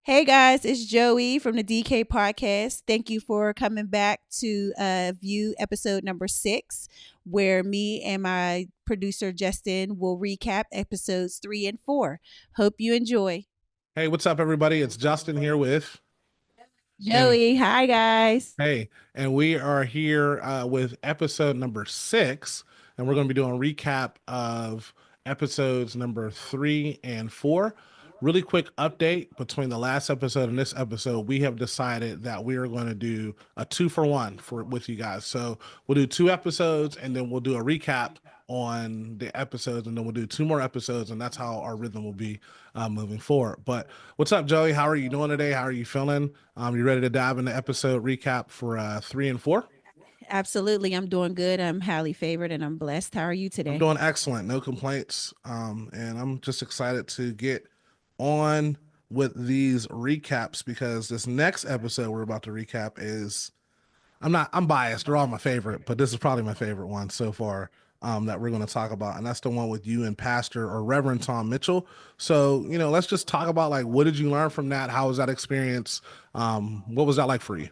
Hey guys, it's Joey from the DK podcast. Thank you for coming back to view episode number 6, where me and my producer Justin will recap episodes 3 and 4. Hope you enjoy. Hey, what's up, everybody? It's Justin here with, and Joey, hi guys. hey, and we are here with episode number 6, and we're going to be doing a recap of episodes number 3 and 4. Really quick update between the last episode and this episode, we have decided that we are going to do a 2 for 1 for with you guys. So we'll do 2 episodes, and then we'll do a recap on the episodes, and then we'll do 2 more episodes, and that's how our rhythm will be moving forward. But what's up, Joey? How are you doing today? How are you feeling? You ready to dive into episode recap for 3 and 4? Absolutely, I'm doing good. I'm highly favored and I'm blessed. How are you I'm today? doing excellent, no complaints. And I'm just excited to get on with these recaps because this next episode we're about to recap is I'm biased, they're all my favorite, but this is probably my favorite one so far. That we're going to talk about, and that's the one with you and Pastor or Reverend Tom Mitchell. So, let's just talk about like what did you learn from that? How was that experience? What was that like for you?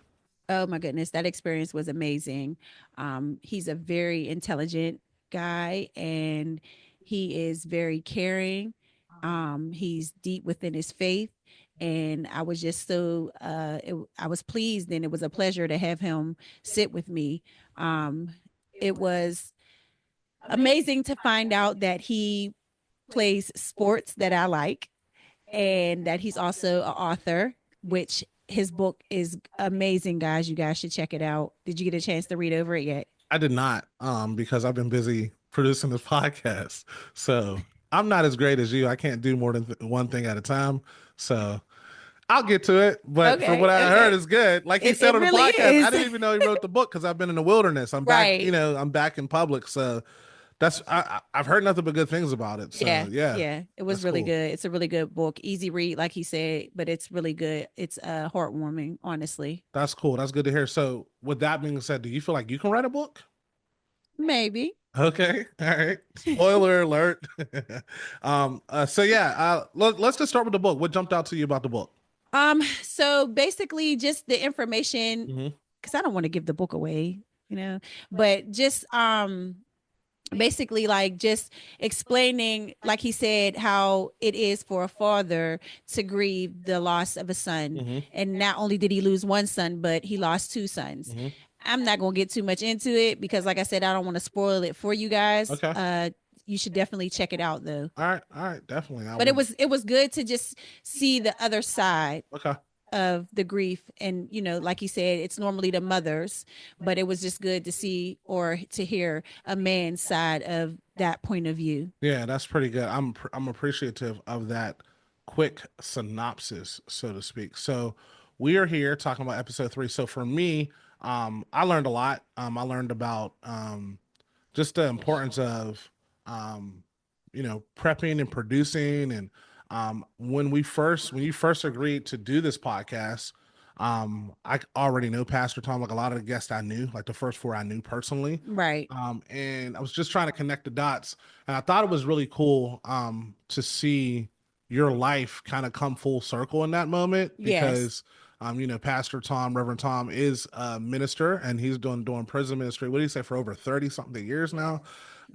Oh my goodness, that experience was amazing. He's a very intelligent guy and he is very caring. He's deep within his faith. And I was just I was pleased and it was a pleasure to have him sit with me. It was amazing to find out that he plays sports that I like and that he's also an author, which his book is amazing, guys. You guys should check it out. Did you get a chance to read over it yet? I did not, because I've been busy producing this podcast. So I'm not as great as you. I can't do more than one thing at a time. So I'll get to it. But from Okay, what I heard, okay. it's good. Like he said It on the really podcast, I is. didn't even know he wrote the book because I've been in the wilderness. I'm back, Right. I'm back in public. So I've heard nothing but good things about it. So Yeah. yeah, Yeah. It was that's really cool. good. It's a really good book. Easy read, like he said, but it's really good. It's heartwarming, honestly. That's cool. That's good to hear. So with that being said, do you feel like you can write a book? Maybe. Okay, all right. Spoiler alert. So yeah, let's just start with the book. What jumped out to you about the book? So basically just the information, Hmm. because I don't want to give the book away, but just basically like just explaining, like he said, how it is for a father to grieve the loss of a son. Hmm. And not only did he lose one son, but he lost two sons. Hmm. I'm not going to get too much into it because like I said, I don't want to spoil it for you guys. Okay. You should definitely check it out though. All right, definitely. I But it will. was it was good to just see the other side Okay. of the grief. And like you said, it's normally the mothers, but it was just good to see or to hear a man's side of that point of view. Yeah, that's pretty good. I'm appreciative of that quick synopsis, so to speak. So we are here talking about episode 3. So for me, I learned a lot. I learned about just the importance of um, prepping and producing. And when you first agreed to do this podcast, I already know Pastor Tom. Like a lot of the guests I knew, like the first 4 I knew personally. Right. And I was just trying to connect the dots, and I thought it was really cool to see your life kind of come full circle in that moment Yes. because Pastor Tom, Reverend Tom is a minister and he's doing prison ministry. What do you say for over 30 something years now?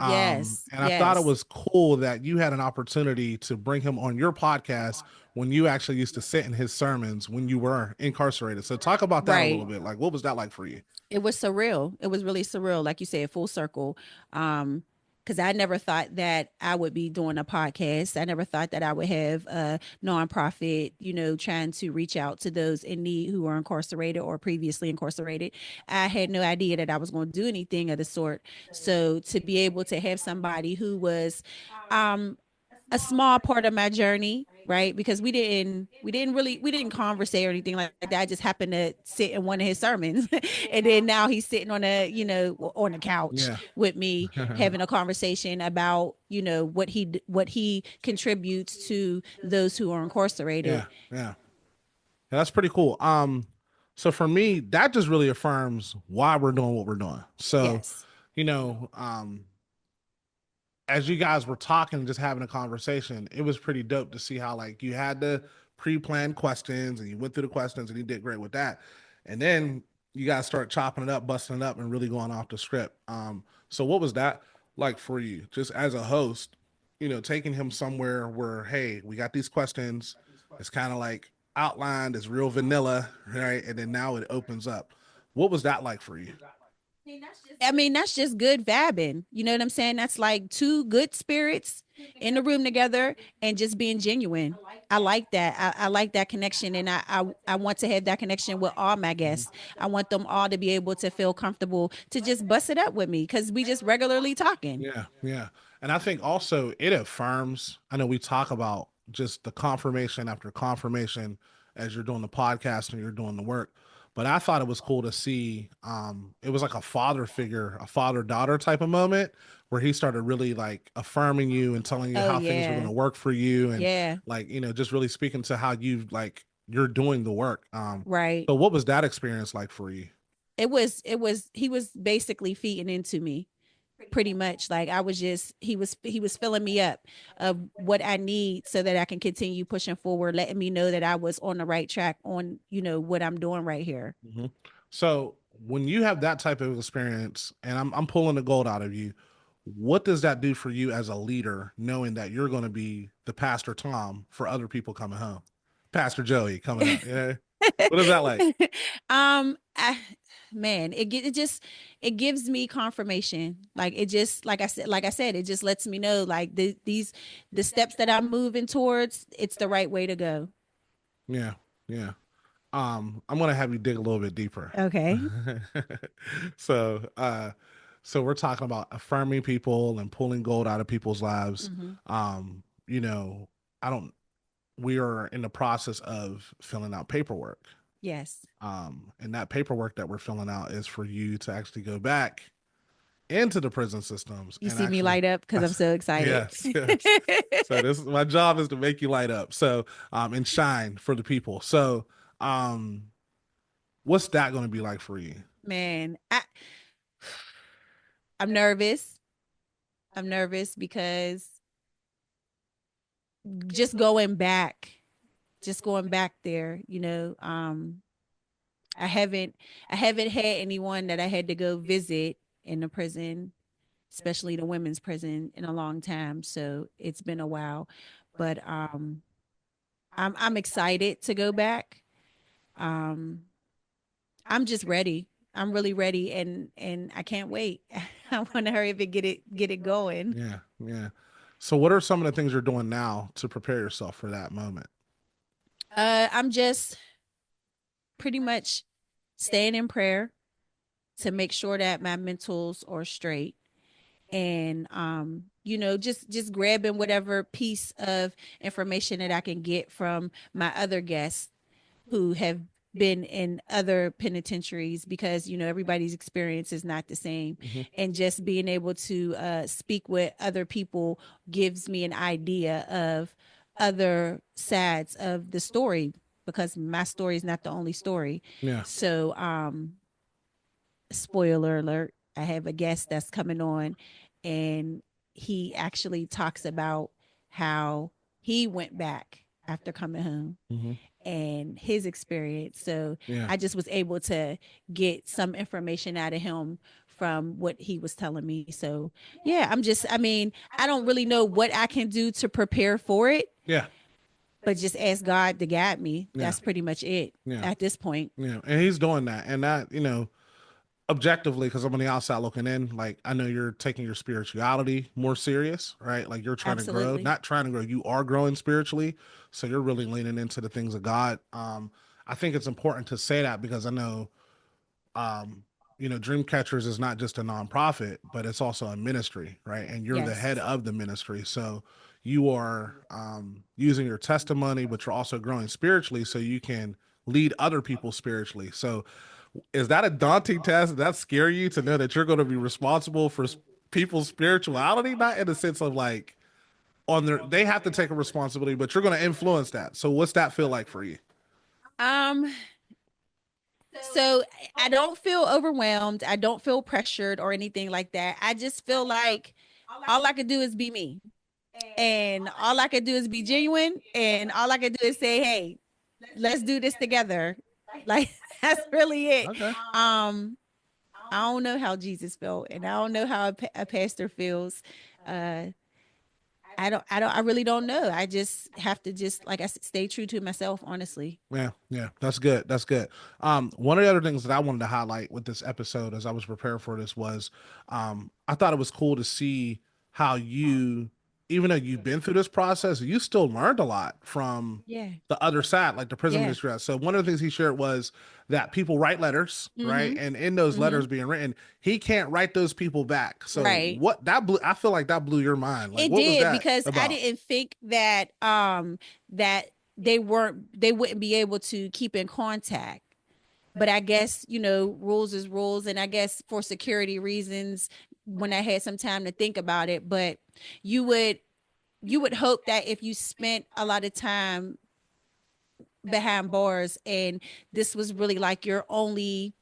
Yes. And I thought it Yes. was cool that you had an opportunity to bring him on your podcast when you actually used to sit in his sermons when you were incarcerated. So talk about that a little Right. bit. Like, what was that like for you? It was surreal. It was really surreal, like you said, full circle. Because I never thought that I would be doing a podcast. I never thought that I would have a nonprofit, trying to reach out to those in need who are incarcerated or previously incarcerated. I had no idea that I was going to do anything of the sort. So to be able to have somebody who was um, a small part of my journey, right? Because we didn't conversate or anything like that. I just happened to sit in one of his sermons. And then now he's sitting on a couch Yeah. with me having a conversation about, what he contributes to those who are incarcerated. Yeah. Yeah. Yeah, that's pretty cool. So for me, that just really affirms why we're doing what we're doing. So, Yes. you know, um, as you guys were talking and just having a conversation, it was pretty dope to see how like you had to pre-planned questions and you went through the questions and you did great with that. And then you guys start chopping it up, busting it up, and really going off the script. So what was that like for you, just as a host? Taking him somewhere where, hey, we got these questions. It's kind of like outlined, it's real vanilla, right? And then now it opens up. What was that like for you? I mean, that's just good vabbing. You know what I'm saying? That's like two good spirits in the room together and just being genuine. I like that. I like that connection. And I want to have that connection with all my guests. I want them all to be able to feel comfortable to just bust it up with me because we just regularly talking. Yeah, yeah. And I think also it affirms, I know we talk about just the confirmation after confirmation as you're doing the podcast and you're doing the work. But I thought it was cool to see it was like a father figure, a father-daughter type of moment where he started really like affirming you and telling you Oh, how things were going yeah. to work for you and Yeah. like, just really speaking to how you're doing the work. Right. So what was that experience like for you? He was basically feeding into me pretty much. Like I was just he was filling me up of what I need so that I can continue pushing forward, letting me know that I was on the right track on, what I'm doing right here. Mhm. So when you have that type of experience, and I'm pulling the gold out of you, what does that do for you as a leader, knowing that you're going to be the Pastor Tom for other people coming home, Pastor Joey coming up? What is that like? I, man, it just it gives me confirmation. Like it just like I said, it just lets me know like the steps that I'm moving towards, it's the right way to go. Yeah, yeah. I'm gonna have you dig a little bit deeper. Okay. so, so we're talking about affirming people and pulling gold out of people's lives. Hmm. Um, you know, I don't. We are in the process of filling out paperwork. Yes. And that paperwork that we're filling out is for you to actually go back into the prison systems You and see me actually, light up because I'm so excited. yes, yes. So this my job is to make you light up. So, and shine for the people. So, um, what's that going to be like for you? Man, I'm nervous. I'm nervous because just going back, just going back there, I haven't I haven't had anyone that I had to go visit in the prison, especially the women's prison, in a long time. So it's been a while. But I'm excited to go back. Um I'm just ready. I'm really ready and I can't wait. I want to hurry up and get it going. Yeah, yeah. So, what are some of the things you're doing now to prepare yourself for that moment? I'm just pretty much staying in prayer to make sure that my mentals are straight and just grabbing whatever piece of information that I can get from my other guests who have been in other penitentiaries because everybody's experience is not the same, Hmm. and just being able to speak with other people gives me an idea of other sides of the story because my story is not the only story. Yeah. So spoiler alert, I have a guest that's coming on and he actually talks about how he went back after coming home Hmm. and his experience. So Yeah. I just was able to get some information out of him from what he was telling me. So yeah, I mean, I don't really know what I can do to prepare for it, Yeah. but just ask God to guide me. Yeah. That's pretty much it Yeah. at this point. Yeah. And he's doing that. And that, objectively, because I'm on the outside looking in, like I know you're taking your spirituality more serious, right? Like you're trying to grow, Absolutely. not trying to grow, you are growing spiritually. So you're really leaning into the things of God. I think it's important to say that because I know um Dream Catchers is not just a nonprofit, but it's also a ministry, right? And you're the Yes. head of the ministry. So you are using your testimony, but you're also growing spiritually so you can lead other people spiritually. So is that a daunting task? Does that scare you to know that you're going to be responsible for people's spirituality? Not in the sense of like they have to take a responsibility, but you're going to influence that. So what's that feel like for you? Um, so I don't feel overwhelmed. I don't feel pressured or anything like that. I just feel like all I could do is be me. and all I could do is be genuine, and all I could do is say, hey, let's do this together. Like that's really it. Okay. I don't know how Jesus felt, and I don't know how a pastor feels. Uh, I really don't know. I just have to just, like I said, stay true to myself, honestly. Yeah, yeah, that's good. That's good. One of the other things that I wanted to highlight with this episode as I was preparing for this was, I thought it was cool to see how you, even though you've been through this process, you still learned a lot from Yeah. the other side, like the prison Yeah. ministry. So one of the things he shared was that people write letters, right? Mm-hmm. And in those Mm-hmm. letters being written, he can't write those people back. So Right. what that blew, I feel like that blew your mind. Like, It what was did, that because I about? didn't think that that they wouldn't be able to keep in contact. But I guess, rules is rules, and I guess for security reasons, when I had some time to think about it, but you would you would hope that if you spent a lot of time behind bars, and this was really like your only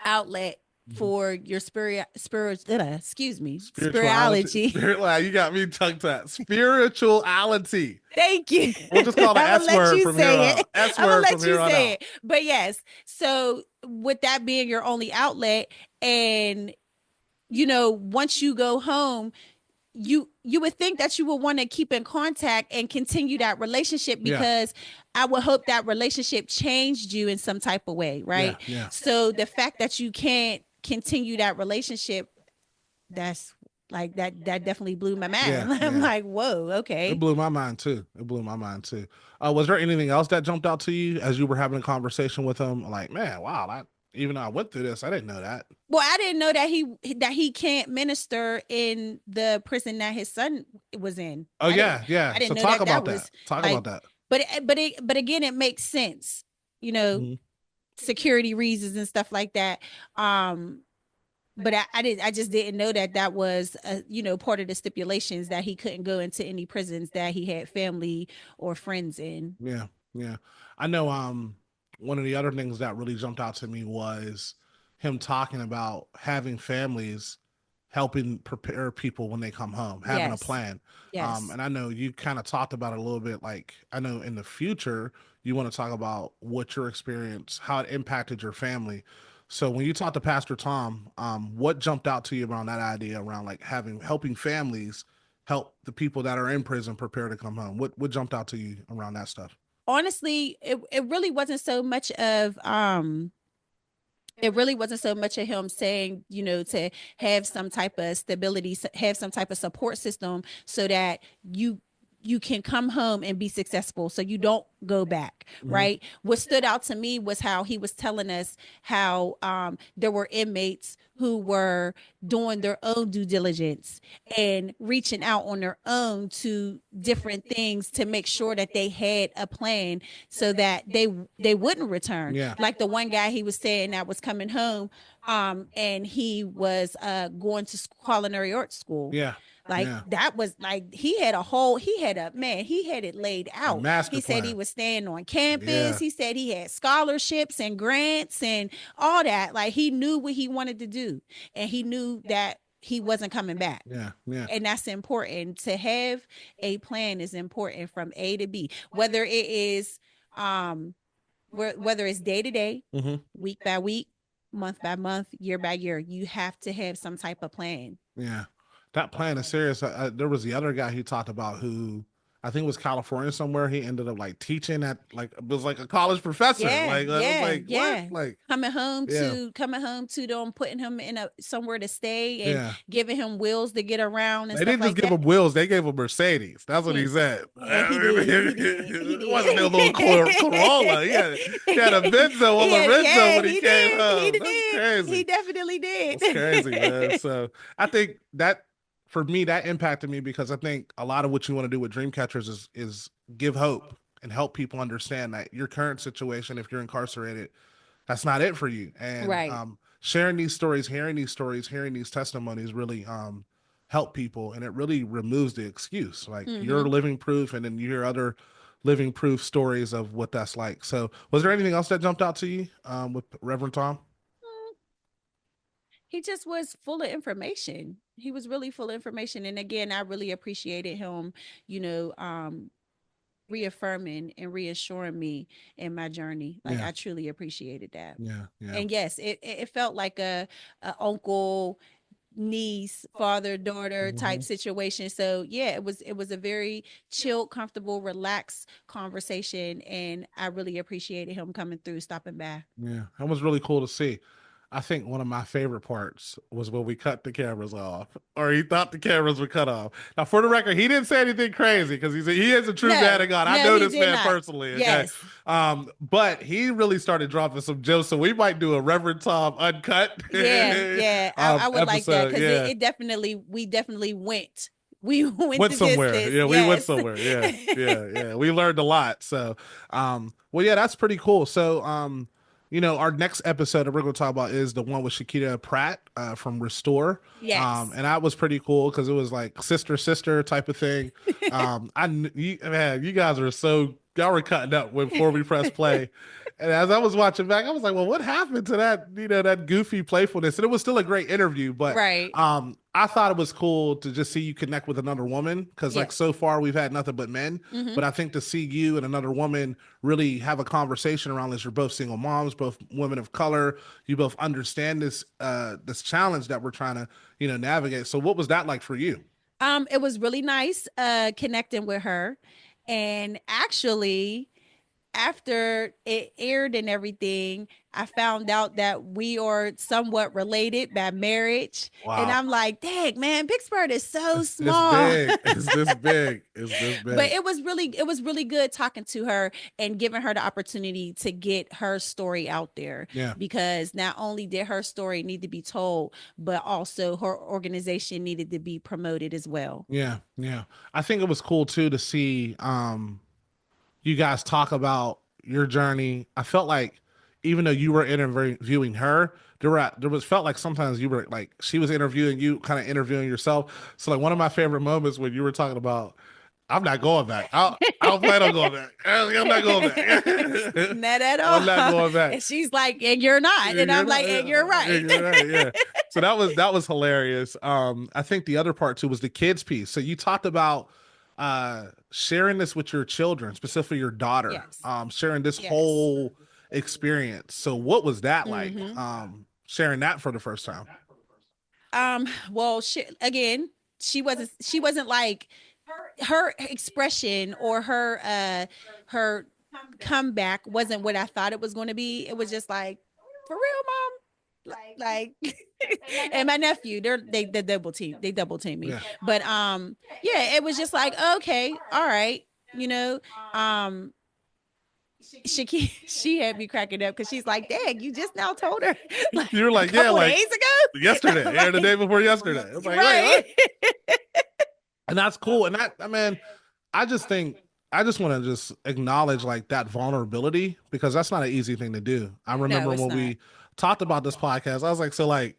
outlet Mhm. for your excuse me, Spirituality, spirituality. spirit, like, you got me tongue tied. Spirituality. Thank you. We'll just call the I'm gonna S let word you from here say it. on. S I'm gonna word from let you here on say out. it. But yes, so with that being your only outlet, and once you go home, you would think that you would want to keep in contact and continue that relationship, Yeah, because I would hope that relationship changed you in some type of way, yeah, right? yeah, So the fact that you can't continue that relationship, that's like that definitely blew my yeah, mind. I'm yeah. like, whoa, It okay. blew my mind too. It blew my mind too. Was there anything else that jumped out to you as you were having a conversation with him? Like, man, wow, even though I went through this, I didn't know that. Well, I didn't know that he can't minister in the prison that his son was in. Oh yeah, yeah. I So didn't know talk that that about that. was Talk about like, that. but again, it makes sense, you know, Mhm. security reasons and stuff like that. Um, but I just didn't know that that was part of the stipulations, that he couldn't go into any prisons that he had family or friends in. Yeah, yeah. I know. One of the other things that really jumped out to me was him talking about having families helping prepare people when they come home, having a Yes. plan. Yes. And I know you kind of talked about it a little bit. Like, I know in the future you want to talk about what your experience, how it impacted your family. So when you talked to Pastor Tom, what jumped out to you around that idea around like helping families help the people that are in prison prepare to come home? What jumped out to you around that stuff? Honestly, it really wasn't so much of it really wasn't so much of him saying, to have some type of stability, have some type of support system, so that you can come home and be successful, so you don't go back, Hmm. right? What stood out to me was how he was telling us how there were inmates who were doing their own due diligence and reaching out on their own to different things to make sure that they had a plan, so that they wouldn't return. Yeah, Like the one guy, he was saying, that was coming home, and he was going to culinary arts school. yeah, Like yeah. that was like, he had it laid A out. master He said he plan. was staying on campus. Yeah, He said he had scholarships and grants and all that. Like he knew what he wanted to do, and he knew that he wasn't coming back. yeah, yeah. And that's important. To have a plan is important from A to B, whether it is um whether it's day to day, Hmm. week by week, month by month, year by year. You have to have some type of plan. Yeah, that plan is serious. There was the other guy he talked about who I think was California somewhere. He ended up like teaching at like it was like a college professor. Yeah, Like I was yeah, like, what? yeah. Like, yeah, Coming home to them, putting him in a somewhere to stay, and yeah. giving him wheels to get around and They stuff didn't just like give that. him wheels; they gave him Mercedes. That's what he Yeah, said. yeah, he did. He did. He It wasn't no little did. Corolla. He had a Benzo on Lorenzo Yeah, when he he came did. He home. That's did. He crazy. definitely That's crazy, man. did. So I think that for me, that impacted me because I think a lot of what you want to do with Dreamcatchers is give hope and help people understand that your current situation, if you're incarcerated, that's not it for you. And Right. sharing these stories, hearing these testimonies really help people, and it really removes the excuse. Like you're Mm-hmm. living proof, and then you hear other living proof stories of what that's like. So, was there anything else that jumped out to you with Reverend Tom? He just was full of information. he was really full of information. And again, I really appreciated him, you know, reaffirming and reassuring me in my journey. Like Yeah. I truly appreciated that. Yeah. Yeah. And yes, it felt like a uncle, niece, father, daughter type Mhm. situation. So yeah, it was a very chill, comfortable, relaxed conversation, and I really appreciated him coming through, stopping by. Yeah. That was really cool to see. I think one of my favorite parts was when we cut the cameras off, or he thought the cameras were cut off. Now, for the record, he didn't say anything crazy because he is a true man No, of God. I no, know he this did man not. personally. Okay, Yes. but he really started dropping some jokes, so we might do a Reverend Tom uncut Yeah, yeah. I would like that episode. because Yeah, we definitely we went went the somewhere. distance. Yeah, we went Yes. somewhere. Yeah, yeah, yeah. We learned a lot. So, well, yeah, that's pretty cool. So, our next episode that we're going to talk about is the one with Shakita Pratt from Restore. Yes. And that was pretty cool because it was like sister sister type of thing. Man, you guys are so y'all were cutting up before we press play. And as I was watching back, I was like, well, what happened to that, that goofy playfulness? And it was still a great interview, but Right. I thought it was cool to just see you connect with another woman because, like, Yes. so far we've had nothing but men. Mm-hmm. But I think to see you and another woman really have a conversation around this, you're both single moms, both women of color. You both understand this challenge that we're trying to navigate. So, what was that like for you? It was really nice connecting with her. And actually, after it aired and everything, I found out that we are somewhat related by marriage. And Wow, I'm like, dang, man, Pittsburgh is so it's this small. big. It's this big. It's this But big. it was really good talking to her and giving her the opportunity to get her story out there, Yeah. because not only did her story need to be told, but also her organization needed to be promoted as well. Yeah, yeah. I think it was cool too to see you guys talk about your journey. I felt like even though you were interviewing her, there was felt like sometimes you were like she was interviewing you, kind of interviewing yourself. So like one of my favorite moments when you were talking about, I'm not going back. I don't plan on going back. I'm not going back. Not at I'm not all. going back. And she's like, and you're not. And You're I'm not, like, and you're yeah, right. you're right, yeah. So that was hilarious. I think the other part too was the kids piece. So you talked about sharing this with your children, specifically your daughter, Yes. sharing this Yes. whole experience. So what was that like? Hmm. Sharing that for the first time. Well, she wasn't like, her expression or her comeback wasn't what I thought it was going to be. It was just like, for real, mom. Like, and my nephew, they double team me. Yeah. But yeah, it was just like, okay, all right, you know, um she had me cracking up because she's like, dang, you just now told her like You're a like, yeah, couple like days ago. yesterday, yeah, the Right. day before yesterday. It's like, wait, Right. what? And that's cool. And that, I mean, I just think I just want to just acknowledge like that vulnerability because that's not an easy thing to do. I No, remember it's when not. we talked about this podcast, I was like, so like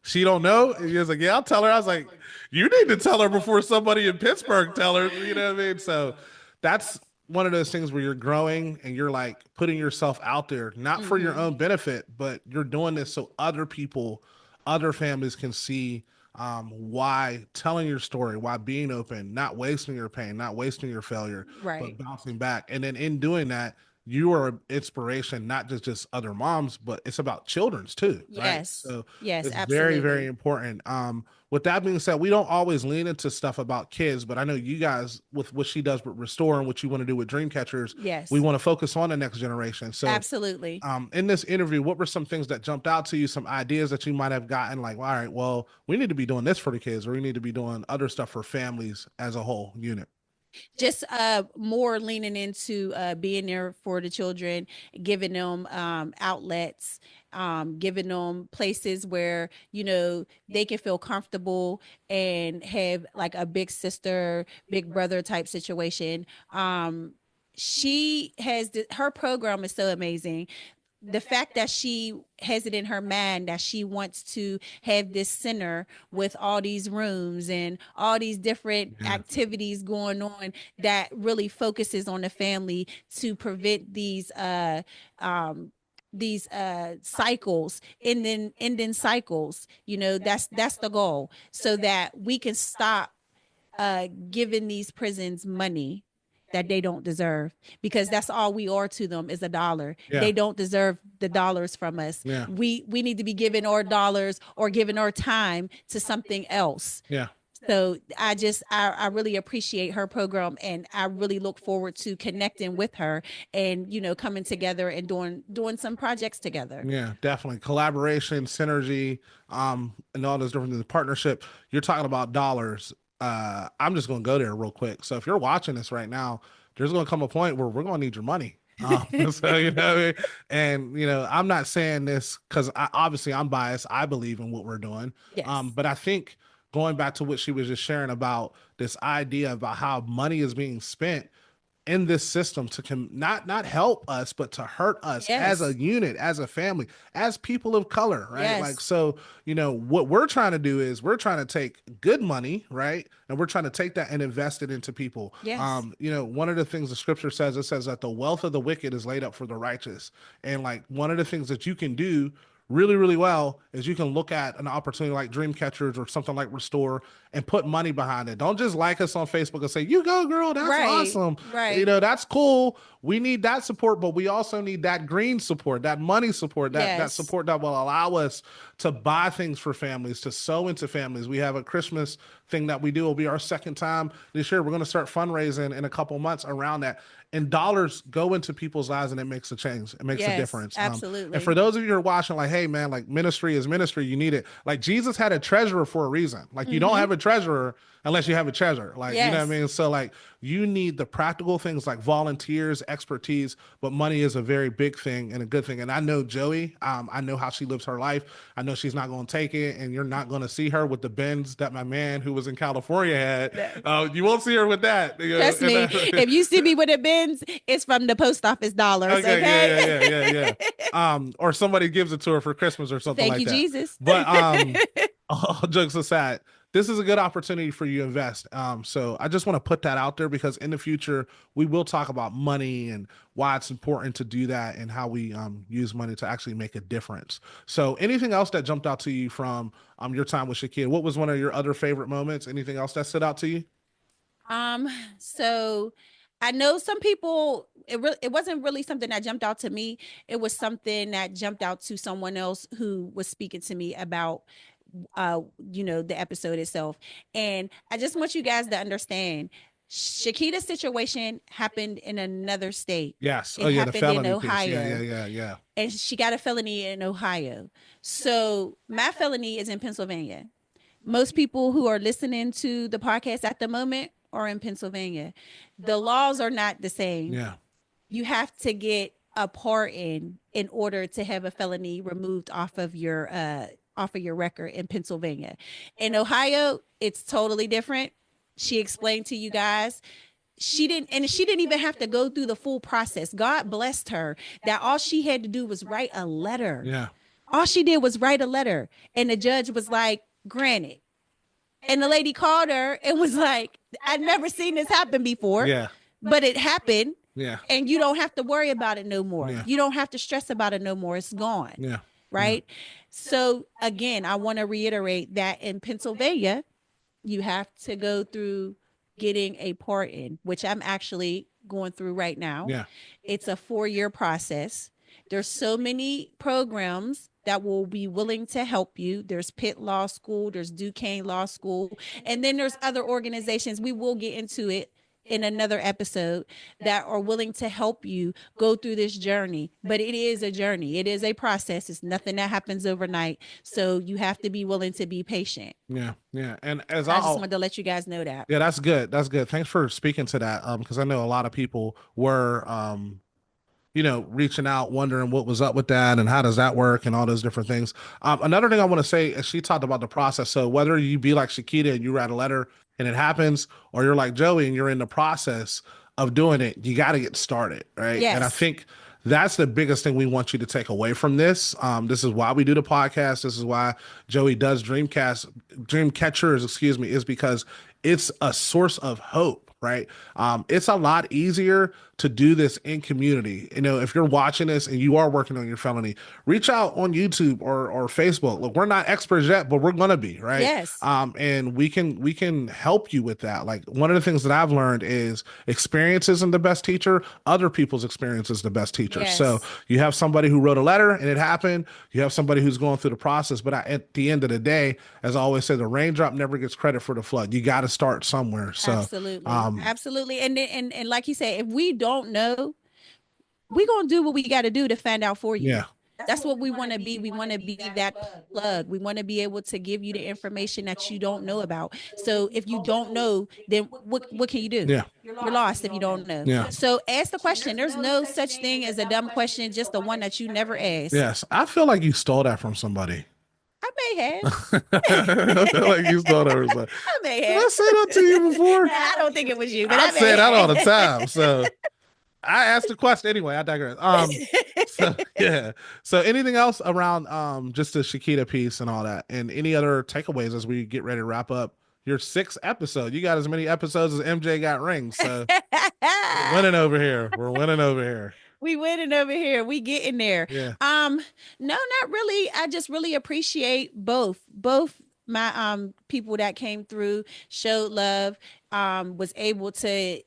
she don't know? And he was like, yeah, I'll tell her. I was like, you need to tell her before somebody in Pittsburgh tell her. You know what I mean? So that's one of those things where you're growing and you're like putting yourself out there, not for your Hmm. own benefit, but you're doing this so other people, other families can see why telling your story, why being open, not wasting your pain, not wasting your failure, but Right. bouncing back. And then in doing that, you are an inspiration, not just other moms, but it's about children's too, right? Yes. So Yes, it's very, very absolutely. important. With that being said, we don't always lean into stuff about kids, but I know you guys with what she does with Restore and what you want to do with Dream Catchers, we Yes. want to focus on the next generation. So Absolutely. in this interview, what were some things that jumped out to you, some ideas that you might have gotten like, well, all right, well, we need to be doing this for the kids, or we need to be doing other stuff for families as a whole unit. Just more leaning into being there for the children, giving them outlets, giving them places where they can feel comfortable and have like a big sister, big brother type situation. She has her program is so amazing. The fact that she has it in her mind that she wants to have this center with all these rooms and all these different Yeah. activities going on that really focuses on the family to prevent these cycles, and then ending cycles. That's the goal, so that we can stop giving these prisons money that they don't deserve, because that's all we are to them, is a dollar. Yeah. They don't deserve the dollars from us. Yeah. We need to be giving our dollars or giving our time to something else. Yeah. So I really appreciate her program, and I really look forward to connecting with her, and coming together and doing some projects together. Yeah, definitely. Collaboration, synergy, and all those different things. Partnership. You're talking about dollars. I'm just gonna go there real quick. So if you're watching this right now, there's gonna come a point where we're gonna need your money. So what I mean? And I'm not saying this because obviously I'm biased. I believe in what we're doing. Yes. But I think going back to what she was just sharing about this idea about how money is being spent in this system to not help us, but to hurt us as a unit, as a family, as people of color, right? Yes. Like, so, what we're trying to do is we're trying to take good money, right? And we're trying to take that and invest it into people. Yes. One of the things the scripture says, it says that the wealth of the wicked is laid up for the righteous. And like, one of the things that you can do really, really well is you can look at an opportunity like Dream Catchers or something like Restore and put money behind it. Don't just like us on Facebook and say, you go, girl, that's awesome. Right. That's cool. We need that support, but we also need that green support, that money support, that support that will allow us to buy things for families, to sow into families. We have a Christmas thing that we do. It'll be our second time this year. We're going to start fundraising in a couple months around that. And dollars go into people's lives, and it makes a change. It makes a difference. Absolutely. And for those of you who are watching, like, hey, man, like, ministry is ministry. You need it. Like, Jesus had a treasurer for a reason. Like, you don't have a treasurer unless you have a treasure. Like, you know what I mean? So, like, you need the practical things like volunteers, expertise, but money is a very big thing and a good thing. And I know Joey, I know how she lives her life. I know she's not going to take it, and you're not going to see her with the Benz that my man who was in California had. You won't see her with that. Trust me. If you see me with a Benz, it's from the post office dollars. Okay. Yeah. Or somebody gives it to her for Christmas or something like that. Thank you, Jesus. But all jokes aside, this is a good opportunity for you to invest. So I just want to put that out there, because in the future, we will talk about money and why it's important to do that and how we use money to actually make a difference. So anything else that jumped out to you from your time with Shakita? What was one of your other favorite moments? Anything else that stood out to you? So I know some people, it wasn't really something that jumped out to me. It was something that jumped out to someone else who was speaking to me about the episode itself. And I just want you guys to understand, Shakita's situation happened in another state. Yes. It happened the felony in Ohio. Piece. Yeah. And she got a felony in Ohio. So my felony is in Pennsylvania. Most people who are listening to the podcast at the moment are in Pennsylvania. The laws are not the same. Yeah. You have to get a pardon in order to have a felony removed off of your record in Pennsylvania. In Ohio, it's totally different. She explained to you guys. She didn't even have to go through the full process. God blessed her that all she had to do was write a letter. Yeah. All she did was write a letter, and the judge was like, granted. And the lady called her and was like, I'd never seen this happen before. Yeah. But it happened. Yeah. And you don't have to worry about it no more. Yeah. You don't have to stress about it no more. It's gone. Yeah. Right. Yeah. So again, I want to reiterate that in Pennsylvania, you have to go through getting a pardon, which I'm actually going through right now. Yeah. It's a 4-year process. There's so many programs that will be willing to help you. There's Pitt Law School, there's Duquesne Law School, and then there's other organizations. We will get into it in another episode that are willing to help you go through this journey. But it is a journey. It is a process. It's nothing that happens overnight. So you have to be willing to be patient. Yeah. And I just wanted to let you guys know that. Yeah, that's good. Thanks for speaking to that. Because I know a lot of people were reaching out, wondering what was up with that and how does that work and all those different things. Another thing I want to say is she talked about the process. So whether you be like Shakita and you write a letter and it happens, or you're like Joey and you're in the process of doing it, you got to get started, right? Yes. And I think that's the biggest thing we want you to take away from this. This is why we do the podcast. This is why Joey does Dream Catchers, is because it's a source of hope. Right. It's a lot easier to do this in community. You know, if you're watching this and you are working on your felony, reach out on YouTube or Facebook. Look, we're not experts yet, but we're gonna be, right? Yes. And we can help you with that. Like one of the things that I've learned is experience isn't the best teacher. Other people's experience is the best teacher. So Yes. you have somebody who wrote a letter and it happened. You have somebody who's going through the process. But at the end of the day, as I always say, the raindrop never gets credit for the flood. You got to start somewhere. So, Absolutely. um, Absolutely. And like you say, if we don't know, we're gonna do what we got to do to find out for you. yeah, That's what we want to be. We want to be that plug. We want to be able to give you the information that you don't know about. So if you don't know, then what can you do? yeah, You're lost if you don't know. yeah. So ask the question. There's no such thing as a dumb question, just the one that you never ask. Yes. I feel like you stole that from somebody. I may have. I feel like you stole that from somebody. I may Did have. I say that to you before? I don't think it was you, but I I may say that all the have. time. So I asked the question anyway. I digress. So yeah. So anything else around just the Shakita piece and all that, and any other takeaways as we get ready to wrap up your sixth episode? You got as many episodes as MJ got rings. So we're winning over here. We're winning over here. We winning over here. We getting there. Yeah. No, not really. I just really appreciate both my people that came through, showed love, was able to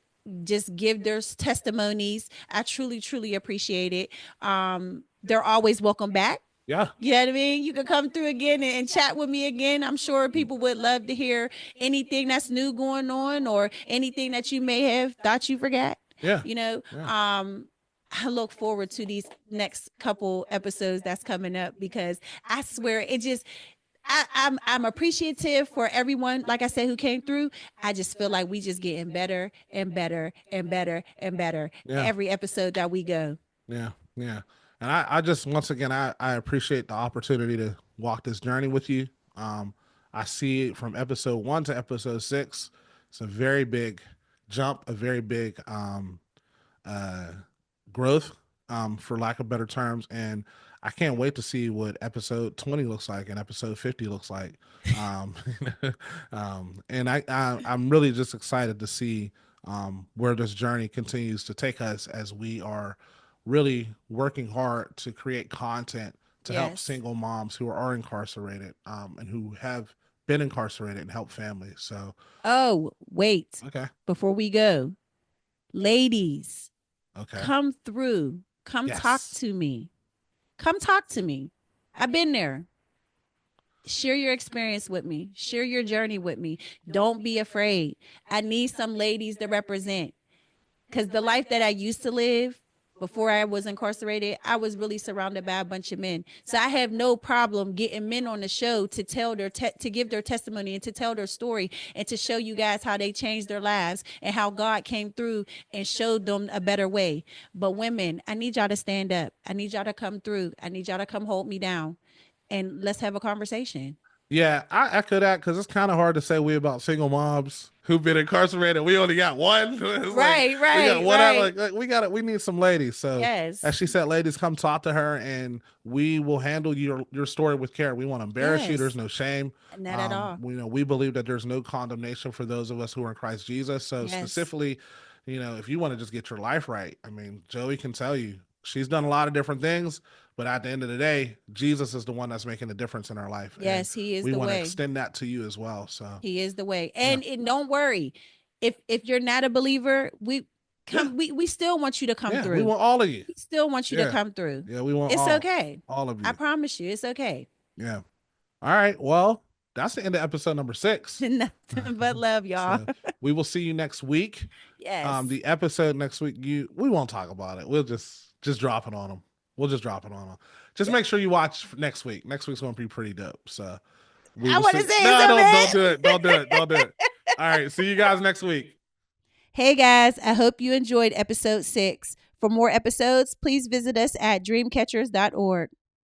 just give their testimonies. I truly, truly appreciate it. They're always welcome back. Yeah. You know what I mean? You can come through again and chat with me again. I'm sure people would love to hear anything that's new going on or anything that you may have thought you forgot. Yeah. You know, Yeah. I look forward to these next couple episodes that's coming up because I swear it just I'm appreciative for everyone, like I said, who came through. I just feel like we just getting better and better and better and better Yeah. every episode that we go. Yeah. Yeah. And I just once again I appreciate the opportunity to walk this journey with you. I see it from episode 1 to episode 6. It's a very big jump, a very big uh growth, for lack of better terms. And I can't wait to see what episode 20 looks like and episode 50 looks like. Um, and I'm really just excited to see where this journey continues to take us as we are really working hard to create content to help Yes. single moms who are incarcerated, and who have been incarcerated and help families. So, Oh, wait, okay. before we go, ladies, Okay. come through. Come talk Yes. to me. Come talk to me. I've been there. Share your experience with me. Share your journey with me. Don't be afraid. I need some ladies to represent because the life that I used to live before I was incarcerated, I was really surrounded by a bunch of men. So I have no problem getting men on the show to tell to give their testimony and to tell their story and to show you guys how they changed their lives and how God came through and showed them a better way. But women, I need y'all to stand up. I need y'all to come through. I need y'all to come hold me down and let's have a conversation. Yeah, I echo that because it's kind of hard to say we about single moms who've been incarcerated. We only got one. It's Right, we got one out, right. like we need some ladies. So Yes. as she said, ladies, come talk to her and we will handle your story with care. We won't embarrass you. Yes. There's no shame. Not at all. We believe that there's no condemnation for those of us who are in Christ Jesus. So Yes. specifically, if you want to just get your life right, I mean, Joey can tell you she's done a lot of different things, but at the end of the day, Jesus is the one that's making the difference in our life. And Yes, he is we the want to way. extend that to you as well. So He is the way. And don't worry. If you're not a believer, we still want you to come yeah, through. we want all of you. We still want you Yeah. to come through. Yeah, we want It's all, okay. all of you. I promise you, it's okay. Yeah. All right. Well, that's the end of episode number 6. Nothing but love, y'all. So we will see you next week. Yes. The episode next week, we won't talk about it. We'll just drop it on them. We'll just drop it on them. Just make sure you watch next week. Next week's gonna be pretty dope. So I want to say no, so don't bad. do it. Don't do it. Don't do it. All right. See you guys next week. Hey guys, I hope you enjoyed episode 6. For more episodes, please visit us at dreamcatchers.org.